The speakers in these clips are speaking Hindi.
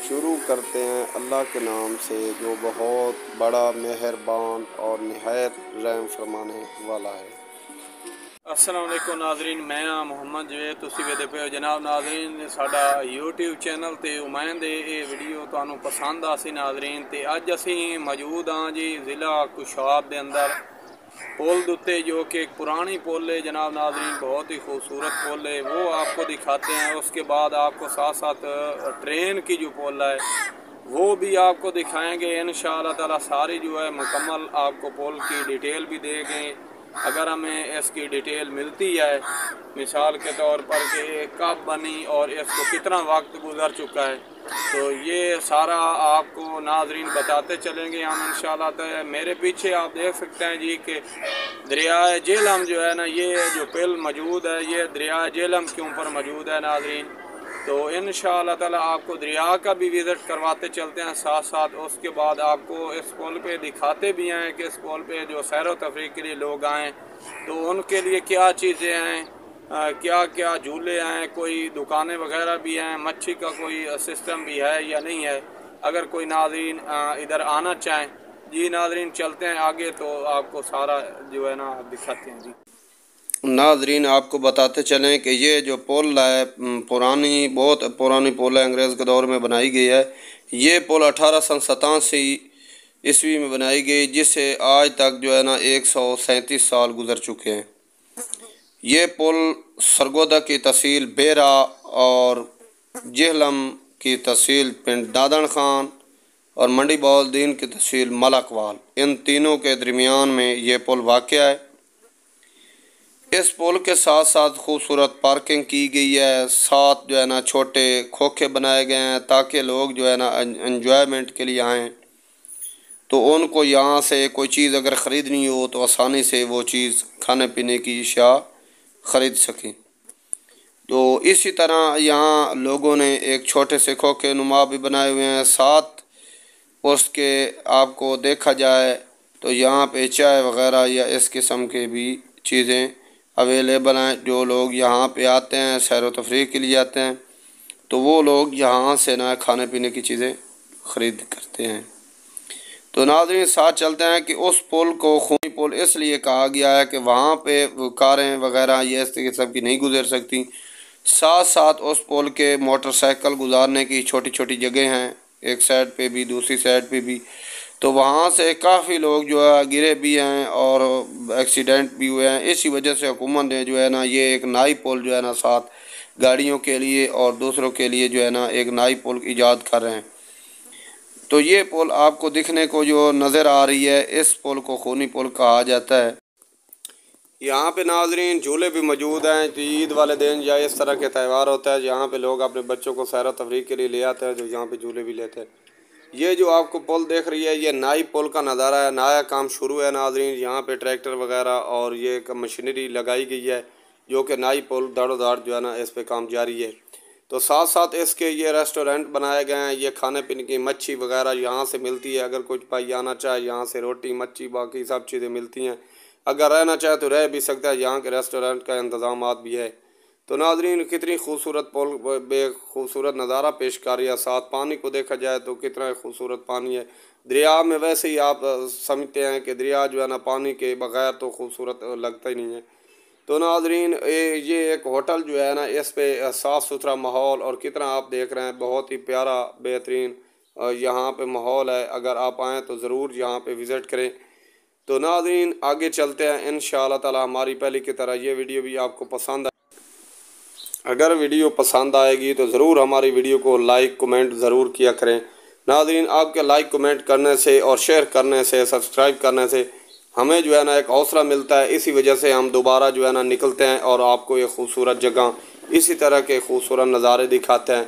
शुरू करते हैं अल्लाह के नाम से जो बहुत बड़ा मेहरबान और निहायत रहम फरमाने वाला है। अस्सलाम वालेकुम नाजरीन, मैं हाँ मोहम्मद जवेद। तुसी वेदे पे जनाब नाजरीन साडा यूट्यूब चैनल ते उम्मीद है ये वीडियो तुहानू पसंद आसी नाजरीन। ते अज असी मौजूद हाँ जी ज़िला कुशाब के अंदर पुल दुते जो कि एक पुरानी पुल है जनाब नाजरीन, बहुत ही खूबसूरत पुल है, वो आपको दिखाते हैं। उसके बाद आपको साथ साथ ट्रेन की जो पुल है वो भी आपको दिखाएंगे इंशाअल्लाह ताला। सारी जो है मुकम्मल आपको पुल की डिटेल भी देंगे। अगर हमें इसकी डिटेल मिलती है मिसाल के तौर पर कि कब बनी और इसको कितना वक्त गुजर चुका है, तो ये सारा आपको नाजरीन बताते चलेंगे हम इंशाअल्लाह। तो मेरे पीछे आप देख सकते हैं जी कि दरियाए झेलम जो है ना, ये जो पुल मौजूद है ये दरियाए झेलम के ऊपर मौजूद है नाजरीन। तो इंशाअल्लाह ताला आपको दरिया का भी विज़िट करवाते चलते हैं साथ साथ। उसके बाद आपको इस पुल पे दिखाते भी हैं कि इस पुल पे जो सैर व तफरीह के लिए लोग आएँ तो उनके लिए क्या चीज़ें हैं, क्या क्या झूले हैं, कोई दुकानें वगैरह भी हैं, मच्छी का कोई सिस्टम भी है या नहीं है। अगर कोई नाज़रीन इधर आना चाहें जी नाज़रीन, चलते हैं आगे तो आपको सारा जो है ना दिखाते हैं जी। नाजरीन आपको बताते चलें कि ये जो पुल है बहुत पुरानी पुल है, अंग्रेज़ के दौर में बनाई गई है। ये पुल 1887 ईस्वी में बनाई गई, जिससे आज तक जो है ना 137 साल गुजर चुके हैं। ये पुल सरगोदा की तहसील बेरा और जेहलम की तहसील पिंड दादन खान और मंडी बहाउद्दीन की तहसील मलकवाल, इन तीनों के दरमियान में ये पुल वाक़या है। इस पुल के साथ साथ खूबसूरत पार्किंग की गई है, साथ जो है ना छोटे खोखे बनाए गए हैं ताकि लोग जो है ना एंजॉयमेंट के लिए आएँ, तो उनको यहाँ से कोई चीज़ अगर ख़रीदनी हो तो आसानी से वो चीज़ खाने पीने की अशिया ख़रीद सकें। तो इसी तरह यहाँ लोगों ने एक छोटे से खोखे नुमा भी बनाए हुए हैं। साथ उसके आपको देखा जाए तो यहाँ पे चाय वगैरह या इस किस्म के भी चीज़ें अवेलेबल हैं। जो लोग यहाँ पे आते हैं सैर व तफरीह के लिए आते हैं तो वो लोग यहाँ से ना खाने पीने की चीज़ें ख़रीद करते हैं। तो नाज़रीन साथ चलते हैं कि उस पुल को खूनी पुल इसलिए कहा गया है कि वहाँ पे कारें वगैरह ये इस किस्म की नहीं गुजर सकती। साथ साथ उस पुल के मोटरसाइकिल गुजारने की छोटी छोटी जगह हैं, एक साइड पे भी दूसरी साइड पे भी, तो वहाँ से काफ़ी लोग जो है गिरे भी हैं और एक्सीडेंट भी हुए हैं। इसी वजह से हुकूमत ने जो है ना ये एक नई पुल जो है ना साथ गाड़ियों के लिए और दूसरों के लिए जो है ना एक नई पुल ईजाद कर रहे हैं। तो ये पुल आपको दिखने को जो नज़र आ रही है, इस पुल को खूनी पुल कहा जाता है। यहाँ पे नाजरीन झूले भी मौजूद हैं। तो ईद वाले दिन या इस तरह के त्यौहार होता है यहाँ पे लोग अपने बच्चों को सैर व तफरीह के लिए ले आते हैं, जो यहाँ पे झूले भी लेते हैं। ये जो आपको पुल देख रही है ये नई पुल का नज़ारा है, नया काम शुरू है नाजरीन। यहाँ पे ट्रैक्टर वगैरह और ये एक मशीनरी लगाई गई है जो कि नई पुल दाड़ो दाड़ जो है ना इस पे काम जारी है। तो साथ साथ इसके ये रेस्टोरेंट बनाए गए हैं, ये खाने पीने की मच्छी वगैरह यहाँ से मिलती है। अगर कुछ भाई आना चाहे यहाँ से रोटी मच्छी बाकी सब चीज़ें मिलती हैं। अगर रहना चाहे तो रह भी सकता है, यहाँ के रेस्टोरेंट का इंतज़ाम भी है। तो नाजरीन कितनी खूबसूरत पुल खूबसूरत नज़ारा पेश कर रही है। साथ पानी को देखा जाए तो कितना खूबसूरत पानी है। दरिया में वैसे ही आप समझते हैं कि दरिया जो है ना पानी के बग़ैर तो खूबसूरत लगता ही नहीं है। तो नाजरीन ये एक होटल जो है ना इस पे साफ़ सुथरा माहौल और कितना आप देख रहे हैं बहुत ही प्यारा बेहतरीन यहाँ पे माहौल है। अगर आप आएँ तो ज़रूर यहाँ पे विज़िट करें। तो नाज़रीन आगे चलते हैं इंशाअल्लाह ताला। हमारी पहले की तरह ये वीडियो भी आपको पसंद अगर वीडियो पसंद आएगी तो ज़रूर हमारी वीडियो को लाइक कमेंट ज़रूर किया करें। नाज़रीन आपके लाइक कमेंट करने से और शेयर करने से सब्सक्राइब करने से हमें जो है ना एक हौसला मिलता है। इसी वजह से हम दोबारा जो है ना निकलते हैं और आपको ये खूबसूरत जगह इसी तरह के खूबसूरत नज़ारे दिखाते हैं।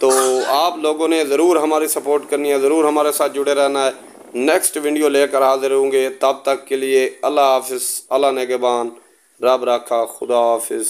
तो आप लोगों ने ज़रूर हमारी सपोर्ट करनी है, ज़रूर हमारे साथ जुड़े रहना है। नेक्स्ट वीडियो लेकर हाजिर होंगे, तब तक के लिए अल्लाह हाफिज़, अल्लाह नेगेबान, रब रखा, खुदा हाफिज़।